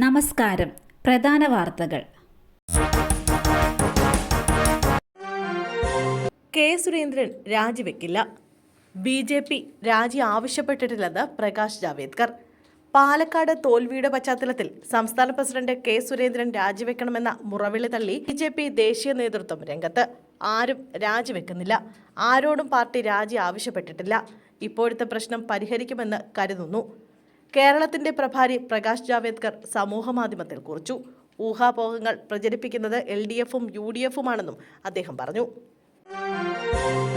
നമസ്കാരം. പ്രധാന വാർത്തകൾ. കെ സുരേന്ദ്രൻ രാജിവെക്കില്ല. ബി.ജെ.പി. രാജി ആവശ്യപ്പെട്ടിട്ടില്ലെന്ന് പ്രകാശ് ജാവേദ്കർ. പാലക്കാട് തോൽവിയുടെ പശ്ചാത്തലത്തിൽ സംസ്ഥാന പ്രസിഡന്റ് കെ സുരേന്ദ്രൻ രാജിവെക്കണമെന്ന മുറവിളി തള്ളി ബി.ജെ.പി. ദേശീയ നേതൃത്വം രംഗത്ത്. ആരും രാജിവെക്കുന്നില്ല. ആരോടും പാർട്ടി രാജി ആവശ്യപ്പെട്ടിട്ടില്ല. ഇപ്പോഴത്തെ പ്രശ്നം പരിഹരിക്കുമെന്ന് കരുതുന്നു. കേരളത്തിന്റെ പ്രഭാരി പ്രകാശ് ജാവേദ്കർ സമൂഹമാധ്യമത്തിൽ കുറിച്ചു. ഊഹാപോഹങ്ങൾ പ്രചരിപ്പിക്കുന്നത് LDFും UDFുമാണെന്നും അദ്ദേഹം പറഞ്ഞു.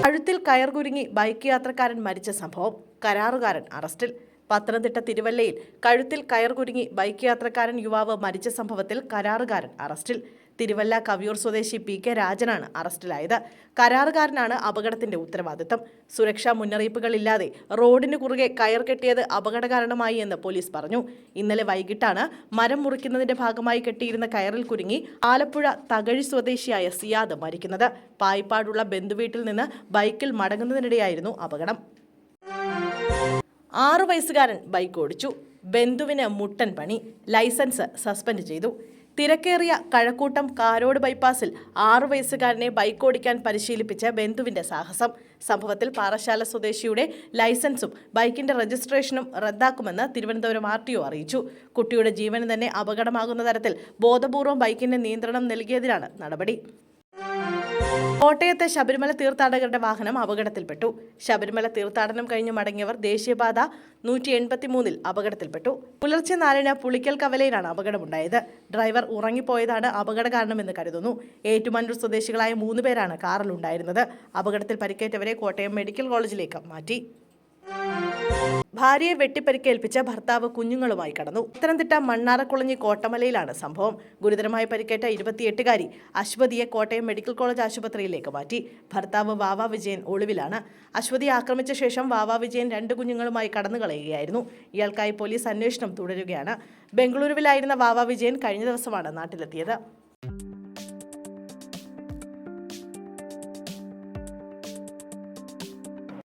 കഴുത്തിൽ കയർ കുരുങ്ങി ബൈക്ക് യാത്രക്കാരൻ മരിച്ച സംഭവം. കരാറുകാരൻ അറസ്റ്റിൽ. പത്തനംതിട്ട തിരുവല്ലയിൽ കഴുത്തിൽ കയർ കുരുങ്ങി ബൈക്ക് യാത്രക്കാരൻ യുവാവ് മരിച്ച സംഭവത്തിൽ കരാറുകാരൻ അറസ്റ്റിൽ. തിരുവല്ല കവിയൂർ സ്വദേശി PK രാജനാണ് അറസ്റ്റിലായത്. കരാറുകാരനാണ് അപകടത്തിന്റെ ഉത്തരവാദിത്തം. സുരക്ഷാ മുന്നറിയിപ്പുകളില്ലാതെ റോഡിന് കുറുകെ കയർ കെട്ടിയത് അപകട കാരണമായി എന്ന് പോലീസ് പറഞ്ഞു. ഇന്നലെ വൈകിട്ടാണ് മരം മുറിക്കുന്നതിന്റെ ഭാഗമായി കെട്ടിയിരുന്ന കയറിൽ കുരുങ്ങി ആലപ്പുഴ തകഴി സ്വദേശിയായ സിയാദ് മരിക്കുന്നത്. പായിപ്പാടുള്ള ബന്ധുവീട്ടിൽ നിന്ന് ബൈക്കിൽ മടങ്ങുന്നതിനിടെയായിരുന്നു അപകടം. 6 വയസ്സുകാരൻ ബൈക്ക് ഓടിച്ചു. ബന്ധുവിന് മുട്ടൻ പണി. ലൈസൻസ് സസ്പെൻഡ് ചെയ്തു. തിരക്കേറിയ കഴക്കൂട്ടം കാരോട് ബൈപ്പാസിൽ 6 വയസ്സുകാരനെ ബൈക്ക് ഓടിക്കാൻ പരിശീലിപ്പിച്ച ബന്ധുവിന്റെ സാഹസം. സംഭവത്തിൽ പാറശാല സ്വദേശിയുടെ ലൈസൻസും ബൈക്കിന്റെ രജിസ്ട്രേഷനും റദ്ദാക്കുമെന്ന് തിരുവനന്തപുരം RTO അറിയിച്ചു. കുട്ടിയുടെ ജീവന് തന്നെ അപകടമാകുന്ന തരത്തിൽ ബോധപൂർവം ബൈക്കിന്റെ നിയന്ത്രണം നൽകിയതിനാണ് നടപടി. കോട്ടയത്തെ ശബരിമല തീർത്ഥാടകരുടെ വാഹനം അപകടത്തിൽപ്പെട്ടു. ശബരിമല തീർത്ഥാടനം കഴിഞ്ഞ് മടങ്ങിയവർ ദേശീയപാത 183-ൽ അപകടത്തിൽപ്പെട്ടു. പുലർച്ചെ 4-ന് പുളിക്കൽ കവലയിലാണ് അപകടമുണ്ടായത്. ഡ്രൈവർ ഉറങ്ങിപ്പോയതാണ് അപകട കാരണമെന്ന് കരുതുന്നു. ഏറ്റുമാനൂർ സ്വദേശികളായ 3 പേരാണ് കാറിലുണ്ടായിരുന്നത്. അപകടത്തിൽ പരിക്കേറ്റവരെ കോട്ടയം മെഡിക്കൽ കോളേജിലേക്ക് മാറ്റി. ഭാര്യയെ വെട്ടിപ്പരിക്കേൽപ്പിച്ച ഭർത്താവ് കുഞ്ഞുങ്ങളുമായി കടന്നു. പത്തനംതിട്ട മണ്ണാറക്കുളഞ്ഞി കോട്ടമലയിലാണ് സംഭവം. ഗുരുതരമായി പരിക്കേറ്റ 28-കാരി അശ്വതിയെ കോട്ടയം മെഡിക്കൽ കോളേജ് ആശുപത്രിയിലേക്ക് മാറ്റി. ഭർത്താവ് വാവ വിജയൻ ഒളിവിലാണ്. അശ്വതിയെ ആക്രമിച്ച ശേഷം വാവ വിജയൻ 2 കുഞ്ഞുങ്ങളുമായി കടന്നുകളയുകയായിരുന്നു. ഇയാൾക്കായി പോലീസ് അന്വേഷണം തുടരുകയാണ്. ബംഗളൂരുവിലായിരുന്ന വാവ വിജയൻ കഴിഞ്ഞ ദിവസമാണ് നാട്ടിലെത്തിയത്.